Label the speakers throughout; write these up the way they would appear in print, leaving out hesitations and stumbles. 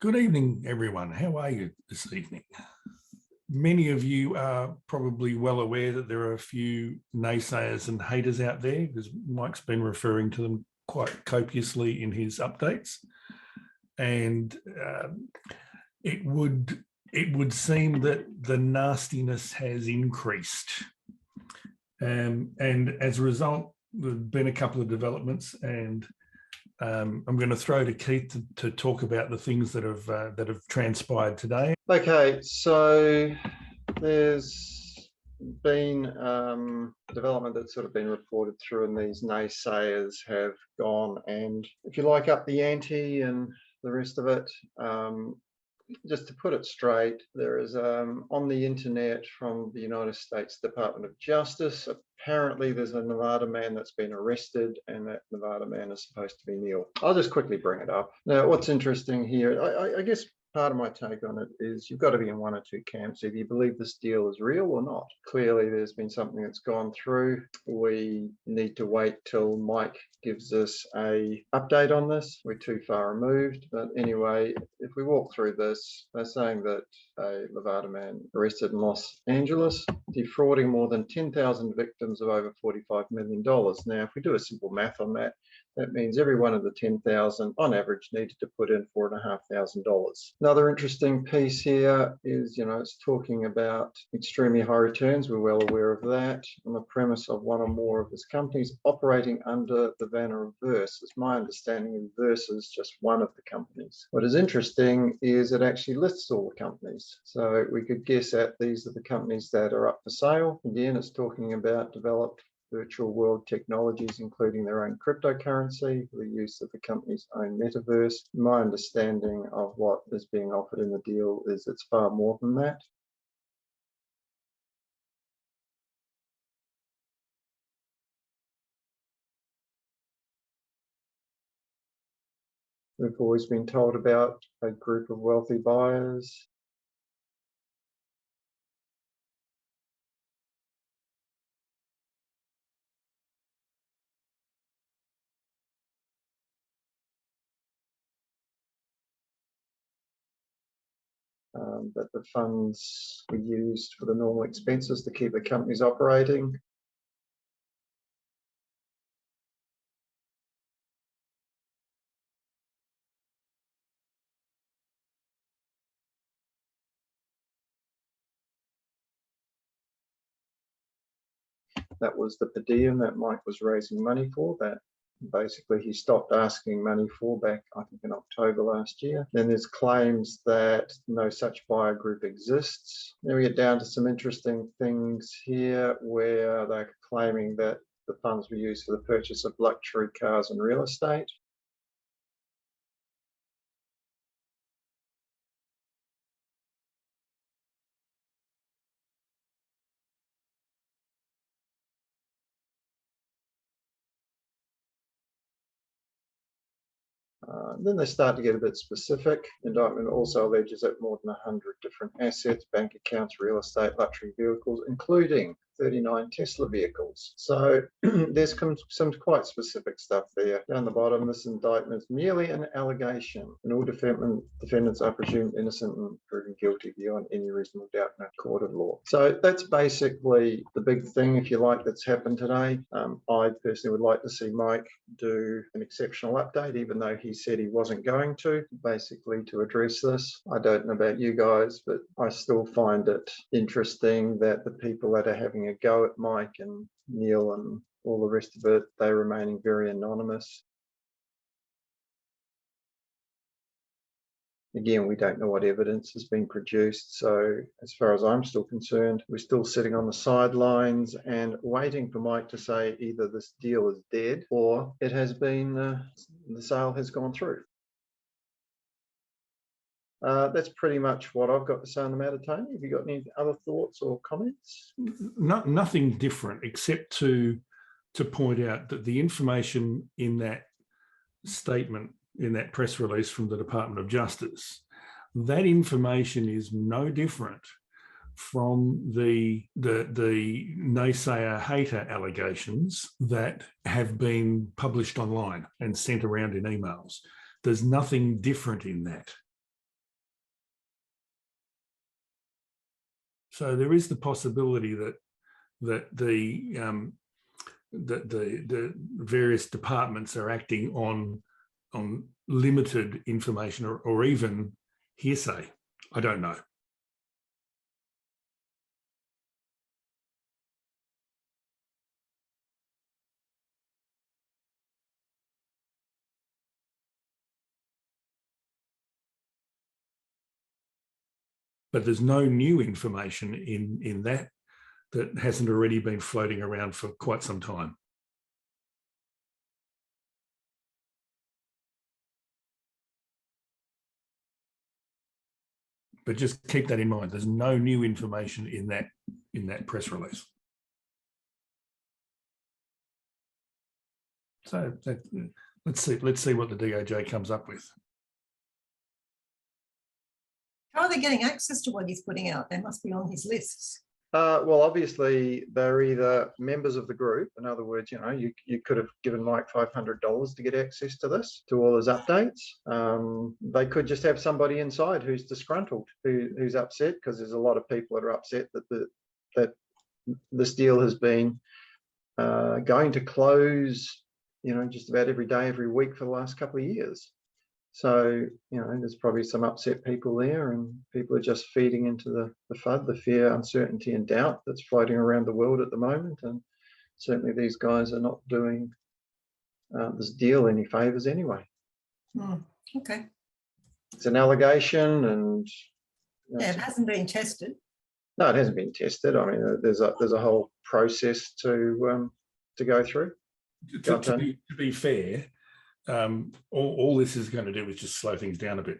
Speaker 1: Good evening, everyone. How are you this evening? Many of you are probably well aware that there are a few naysayers and haters out there, because Mike's been referring to them quite copiously in his updates. And it would seem that the nastiness has increased. And as a result, there've been a couple of developments, and I'm going to throw to Keith to talk about the things that have transpired today.
Speaker 2: Okay, so there's been development that's sort of been reported through, and these naysayers have gone and, if you like, up the ante and the rest of it. Just to put it straight, there is on the internet from the United States Department of Justice, apparently there's a Nevada man that's been arrested, and that Nevada man is supposed to be Neil. I'll just quickly bring it up. Now, what's interesting here, I guess part of my take on it is you've got to be in one or two camps. Either you believe this deal is real or not. Clearly, there's been something that's gone through. We need to wait till Mike gives us a update on this. We're too far removed. But anyway, if we walk through this, they're saying that a Nevada man arrested in Los Angeles, defrauding more than 10,000 victims of over $45 million. Now, if we do a simple math on that, that means every one of the 10,000 on average needed to put in $4,500. Another interesting piece here is, it's talking about extremely high returns. We're well aware of that. On the premise of one or more of his companies operating under the banner of Verse. It's my understanding of Verse is just one of the companies. What is interesting is it actually lists all the companies. So we could guess that these are the companies that are up for sale. Again, it's talking about developed virtual world technologies, including their own cryptocurrency, the use of the company's own metaverse. My understanding of what is being offered in the deal is it's far more than that. We've always been told about a group of wealthy buyers. That the funds were used for the normal expenses to keep the companies operating. That was the per diem that Mike was raising money for, that basically he stopped asking money for back, I think, in October last year. Then there's claims that no such buyer group exists. Then we get down to some interesting things here where they're claiming that the funds were used for the purchase of luxury cars and real estate. Then they start to get a bit specific. Indictment also alleges that more than 100 different assets, bank accounts, real estate, luxury vehicles, including 39 Tesla vehicles. So there's some quite specific stuff there. Down the bottom, this indictment is merely an allegation, and all defendants are presumed innocent and proven guilty beyond any reasonable doubt in a court of law. So that's basically the big thing, if you like, that's happened today. I personally would like to see Mike do an exceptional update, even though he said he wasn't going to, basically to address this. I don't know about you guys, but I still find it interesting that the people that are having a go at Mike and Neil and all the rest of it, they're remaining very anonymous. Again, we don't know what evidence has been produced. So as far as I'm still concerned, we're still sitting on the sidelines and waiting for Mike to say either this deal is dead or it has been, the sale has gone through. That's pretty much what I've got to say on the matter, Tony. Have you got any other thoughts or comments?
Speaker 1: Nothing different, except to point out that the information in that statement, in that press release from the Department of Justice, that information is no different from the naysayer hater allegations that have been published online and sent around in emails. There's nothing different in that. So there is the possibility that the various departments are acting on limited information or even hearsay. I don't know. But there's no new information in that hasn't already been floating around for quite some time. But just keep that in mind. There's no new information in that press release. So let's see what the DOJ comes up with.
Speaker 3: How are they getting access to what he's putting out? They must be on his lists.
Speaker 2: Well, obviously, they're either members of the group. In other words, you could have given Mike $500 to get access to this, to all his updates. They could just have somebody inside who's disgruntled, who's upset, because there's a lot of people that are upset that this deal has been going to close, just about every day, every week for the last couple of years. So, there's probably some upset people there, and people are just feeding into the FUD, the fear, uncertainty and doubt that's floating around the world at the moment. And certainly these guys are not doing this deal any favours anyway.
Speaker 3: Okay.
Speaker 2: It's an allegation, and
Speaker 3: yeah, it hasn't been tested.
Speaker 2: No, it hasn't been tested. I mean, there's a whole process to go through.
Speaker 1: To be fair, all this is going to do is just slow things down a bit.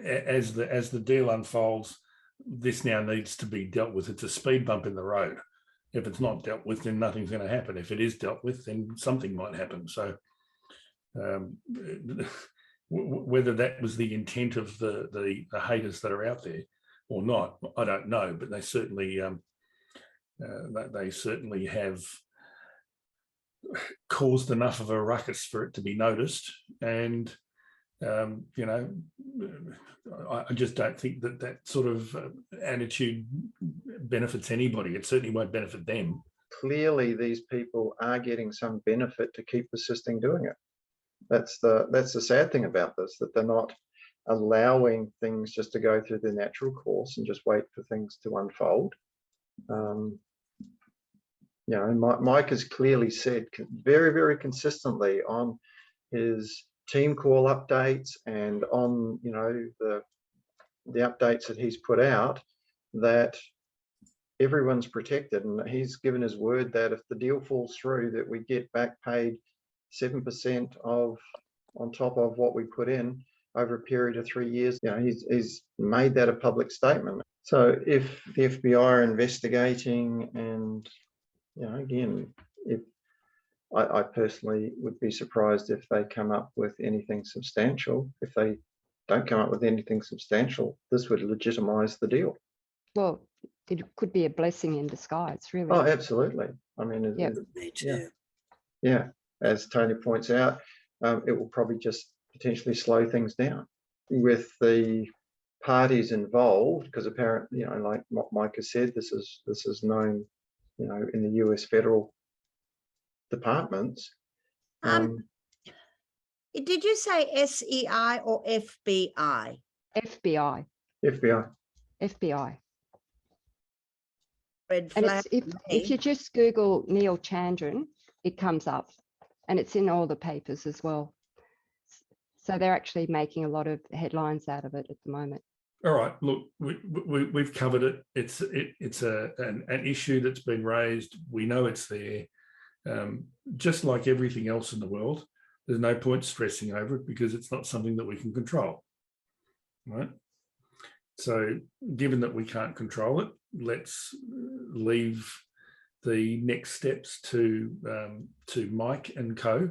Speaker 1: As the deal unfolds, this now needs to be dealt with. It's a speed bump in the road. If it's not dealt with, then nothing's going to happen. If it is dealt with, then something might happen. So whether that was the intent of the haters that are out there or not, I don't know. But they certainly have caused enough of a ruckus for it to be noticed. And I just don't think that sort of attitude benefits anybody. It certainly won't benefit them.
Speaker 2: Clearly, these people are getting some benefit to keep persisting doing it. That's the sad thing about this, that they're not allowing things just to go through their natural course and just wait for things to unfold. Mike has clearly said very, very consistently on his team call updates and on the updates that he's put out, that everyone's protected, and he's given his word that if the deal falls through, that we get back paid 7% on top of what we put in over a period of 3 years. He's made that a public statement. So if the FBI are investigating, and again, if I personally would be surprised if they come up with anything substantial. If they don't come up with anything substantial, this would legitimize the deal.
Speaker 4: Well, it could be a blessing in disguise, really.
Speaker 2: Oh, absolutely. I mean, yeah. As Tony points out, it will probably just potentially slow things down with the parties involved, because apparently, like what Mike has said, this is known, in the US federal departments.
Speaker 5: Did you say SEI or FBI?
Speaker 4: FBI.
Speaker 2: FBI.
Speaker 5: Red
Speaker 4: And
Speaker 5: flag.
Speaker 4: if you just Google Neil Chandran, it comes up, and it's in all the papers as well. So they're actually making a lot of headlines out of it at the moment.
Speaker 1: All right, look, we've covered it. It's an issue that's been raised. We know it's there. Just like everything else in the world, there's no point stressing over it because it's not something that we can control, right? So given that we can't control it, let's leave the next steps to Mike and co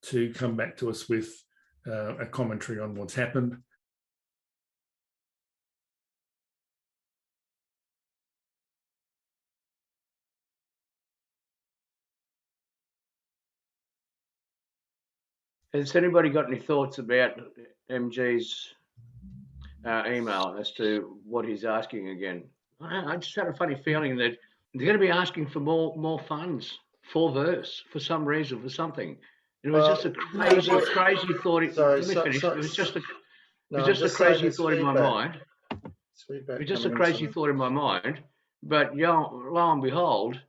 Speaker 1: to come back to us with a commentary on what's happened.
Speaker 6: Has anybody got any thoughts about MG's email as to what he's asking again. I just had a funny feeling that they're going to be asking for more funds for Verse for some reason, for something. It was just a crazy thought.
Speaker 2: Sorry,
Speaker 6: Let me finish. It was just a
Speaker 2: no,
Speaker 6: crazy
Speaker 2: there's
Speaker 6: thought in my
Speaker 2: feedback.
Speaker 6: mind.
Speaker 2: There's feedback
Speaker 6: It was just a
Speaker 2: coming in
Speaker 6: crazy
Speaker 2: somewhere.
Speaker 6: thought in my mind. But lo and behold,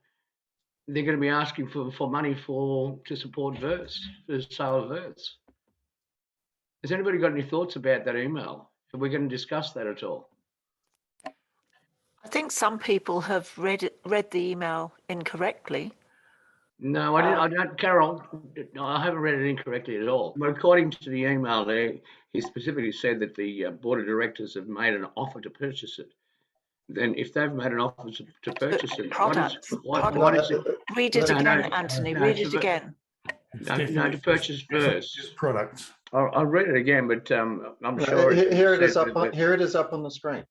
Speaker 6: they're going to be asking for money to support Verse, for the sale of Verse. Has anybody got any thoughts about that email? Are we going to discuss that at all?
Speaker 7: I think some people have read the email incorrectly.
Speaker 6: No, I don't, Carol. No, I haven't read it incorrectly at all. But according to the email there, he specifically said that the board of directors have made an offer to purchase it. Then, if they've made an offer to purchase it, what is it?
Speaker 7: Read it
Speaker 6: No,
Speaker 7: again,
Speaker 6: no,
Speaker 7: Anthony.
Speaker 6: no,
Speaker 7: Read it again.
Speaker 6: No, to purchase Verse.
Speaker 1: Products.
Speaker 6: I'll read it again, but I'm sure
Speaker 2: Here it is up. Here it is up on the screen.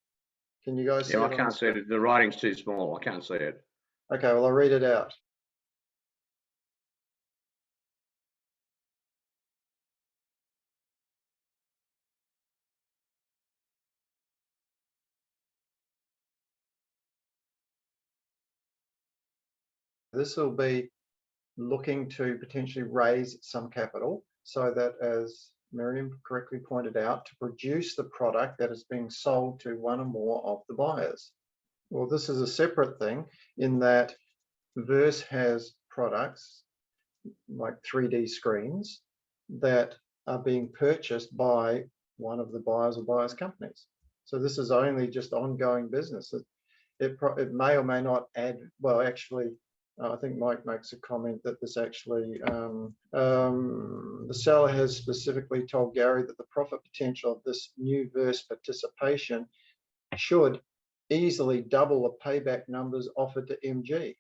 Speaker 2: Can you guys see it?
Speaker 6: I can't see it. The writing's too small. I can't see it.
Speaker 2: Okay, well, I'll read it out. This will be looking to potentially raise some capital so that, as Miriam correctly pointed out, to produce the product that is being sold to one or more of the buyers. Well, this is a separate thing in that Verse has products like 3D screens that are being purchased by one of the buyers or buyers companies. So this is only just ongoing business. It may or may not add, well, actually, I think Mike makes a comment that this actually, the seller has specifically told Gary that the profit potential of this new Verse participation should easily double the payback numbers offered to MG.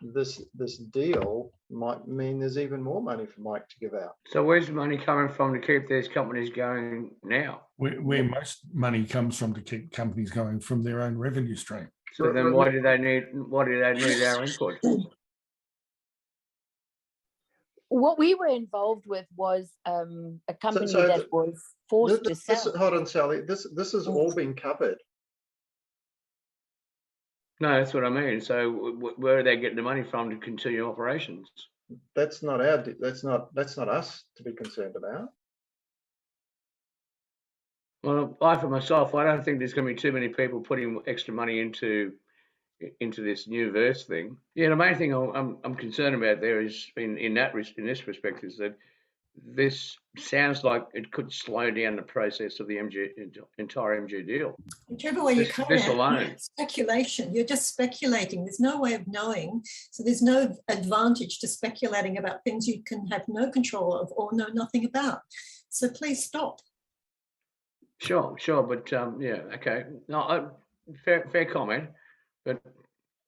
Speaker 2: This deal might mean there's even more money for Mike to give out.
Speaker 6: So where's the money coming from to keep these companies going now?
Speaker 1: Where most money comes from to keep companies going from their own revenue stream.
Speaker 6: So then why do they need our input?
Speaker 8: What we were involved with was a company that was forced to sell.
Speaker 2: Hold on, Sally. This has all been covered.
Speaker 6: No, that's what I mean. So where are they getting the money from to continue operations?
Speaker 2: That's not that's not us to be concerned about.
Speaker 6: Well, I for myself, I don't think there's going to be too many people putting extra money into this new Verse thing. Yeah, the main thing I'm concerned about there is in this respect is that this sounds like it could slow down the process of the entire MG deal.
Speaker 3: Whichever way you come
Speaker 6: This
Speaker 3: at
Speaker 6: alone.
Speaker 3: it, speculation. You're just speculating. There's no way of knowing. So there's no advantage to speculating about things you can have no control of or know nothing about. So please stop.
Speaker 6: Sure, but yeah, okay. No, fair comment, but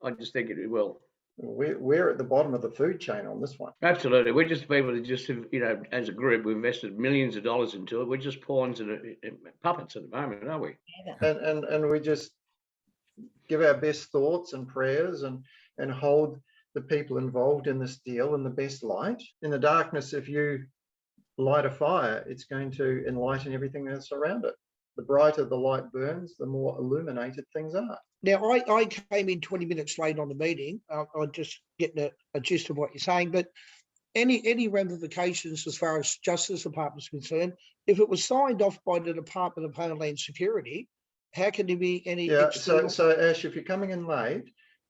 Speaker 6: I just think it will.
Speaker 2: We're at the bottom of the food chain on this one.
Speaker 6: Absolutely, we're just people that just have, as a group, we've invested millions of dollars into it. We're just pawns and puppets at the moment, aren't we?
Speaker 2: And we just give our best thoughts and prayers and hold the people involved in this deal in the best light. In the darkness, if you light a fire, it's going to enlighten everything that's around it. The brighter the light burns, the more illuminated things are.
Speaker 9: Now, I came in 20 minutes late on the meeting. I'm just getting a gist of what you're saying, but any ramifications as far as Justice Department is concerned, if it was signed off by the Department of Homeland Security, how can there be any external...
Speaker 2: So Ash, if you're coming in late,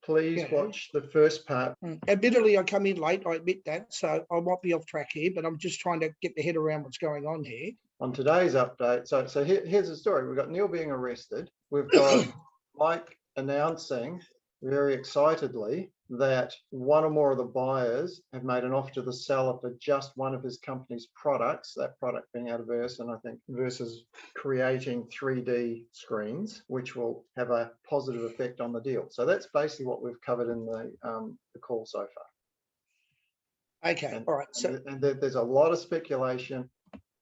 Speaker 2: please watch the first part.
Speaker 9: Admittedly, I come in late, I admit that, so I might be off track here, but I'm just trying to get the head around what's going on here.
Speaker 2: On today's update, so here's the story. We've got Neil being arrested. We've got Mike announcing very excitedly that one or more of the buyers have made an offer to the seller for just one of his company's products, that product being out of Verse, and I think Verse is creating 3D screens, which will have a positive effect on the deal. So that's basically what we've covered in the call so far.
Speaker 9: Okay, all right. So
Speaker 2: there's a lot of speculation.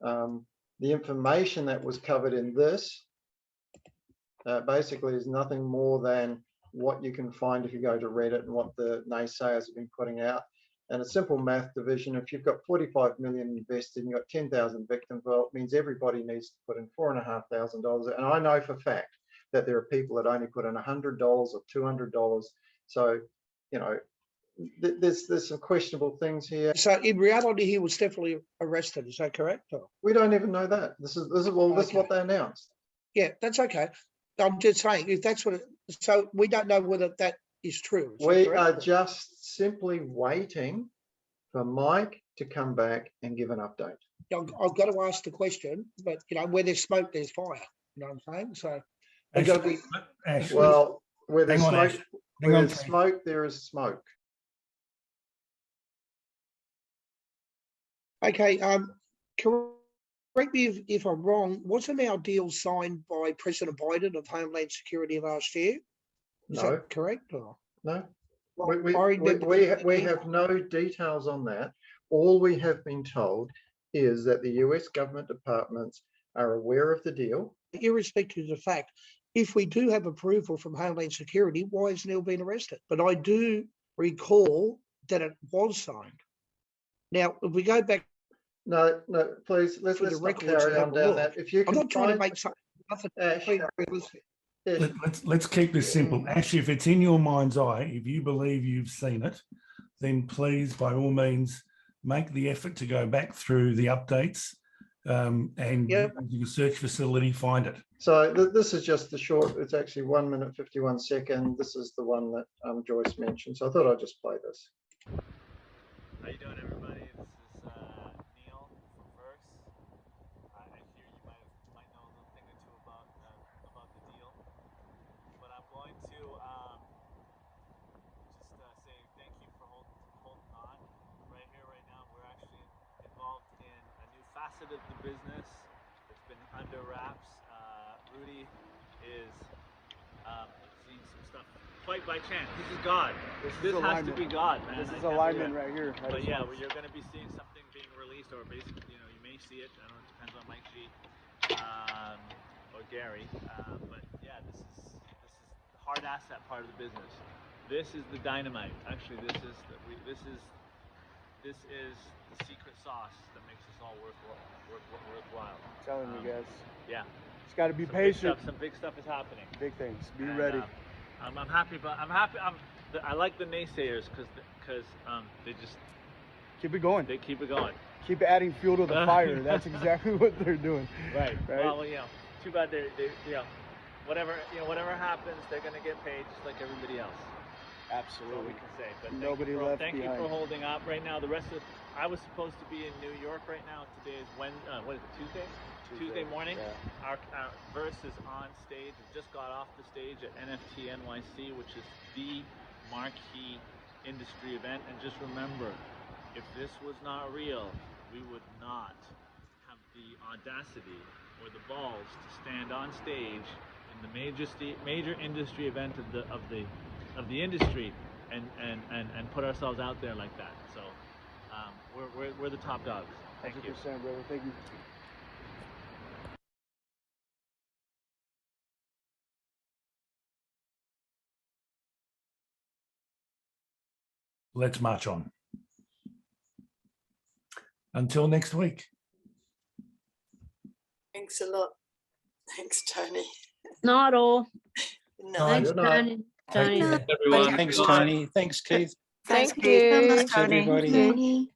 Speaker 2: The information that was covered in this basically is nothing more than what you can find if you go to Reddit and what the naysayers have been putting out. And a simple math division, if you've got 45 million invested and you've got 10,000 victims, well, it means everybody needs to put in $4,500. And I know for fact that there are people that only put in $100 or $200. So, you know, there's some questionable things here.
Speaker 9: So in reality, he was definitely arrested. Is that correct? Or?
Speaker 2: We don't even know that. This is what they announced.
Speaker 9: Yeah, that's okay. I'm just saying, if that's what so we don't know whether that is true.
Speaker 2: We are just simply waiting for Mike to come back and give an update.
Speaker 9: I've got to ask the question, but you know, where there's smoke, there's fire. You know what I'm saying? So there's got to be.
Speaker 2: Well, where there's smoke, there is smoke.
Speaker 9: Okay. Correct me if I'm wrong. Wasn't our deal signed by President Biden of Homeland Security last year? Is that correct? Or?
Speaker 2: No. We have no details on that. All we have been told is that the US government departments are aware of the deal.
Speaker 9: Irrespective of the fact, if we do have approval from Homeland Security, why has Neil been arrested? But I do recall that it was signed. Now, if we go back.
Speaker 2: No, please, let's not carry on down that. If you can,
Speaker 9: I'm not trying to make something.
Speaker 1: Let's keep this simple. Ash, if it's in your mind's eye, if you believe you've seen it, then please, by all means, make the effort to go back through the updates and your search facility, find it.
Speaker 2: So this is just the short, it's actually 1 minute, 51 seconds. This is the one that Joyce mentioned. So I thought I'd just play this.
Speaker 10: How you doing, everybody? This is Neil from Verse. I hear you might know a little thing or two about the deal, but I'm going to just say thank you for holding on. Right here, right now, we're actually involved in a new facet of the business. It's been under wraps. Rudy is seeing some stuff quite by chance. This is God. This has to be God, man. This is alignment right here. But yeah, you're going to be seeing something being released, or basically, you know, you may see it. I don't know. It depends on Mike G or Gary. But yeah, this is the hard asset part of the business. This is the dynamite. Actually, this is the secret sauce that makes this all worthwhile.
Speaker 11: I'm telling you guys.
Speaker 10: Yeah.
Speaker 11: Just got to be patient.
Speaker 10: Some big stuff is happening.
Speaker 11: Big things. Be ready.
Speaker 10: I'm happy, but I like the naysayers because they just
Speaker 11: keep it going.
Speaker 10: They keep it going.
Speaker 11: Keep adding fuel to the fire. That's exactly what they're doing.
Speaker 10: Right. Well, you know, too bad they you know, whatever happens, they're gonna get paid just like everybody else.
Speaker 11: Absolutely.
Speaker 10: That's what we can say. But
Speaker 11: nobody left behind.
Speaker 10: Thank you for holding up. Right now, the rest of I was supposed to be in New York right now. Today is what is it? Tuesday morning. Yeah. Our Verse is on stage. We just got off the stage at NFT NYC, which is the marquee industry event. And just remember, if this was not real, we would not have the audacity or the balls to stand on stage in the major industry event of the industry and put ourselves out there like that. So we're the top dogs. Thank 100%,
Speaker 11: you, brother. Thank you.
Speaker 1: Let's march on. Until next week.
Speaker 12: Thanks a lot. Thanks, Tony.
Speaker 5: Not all.
Speaker 12: No.
Speaker 5: Thanks, Tony.
Speaker 13: Thanks, Tony. Thanks, Keith.
Speaker 5: Thank you.
Speaker 13: Thanks, everybody.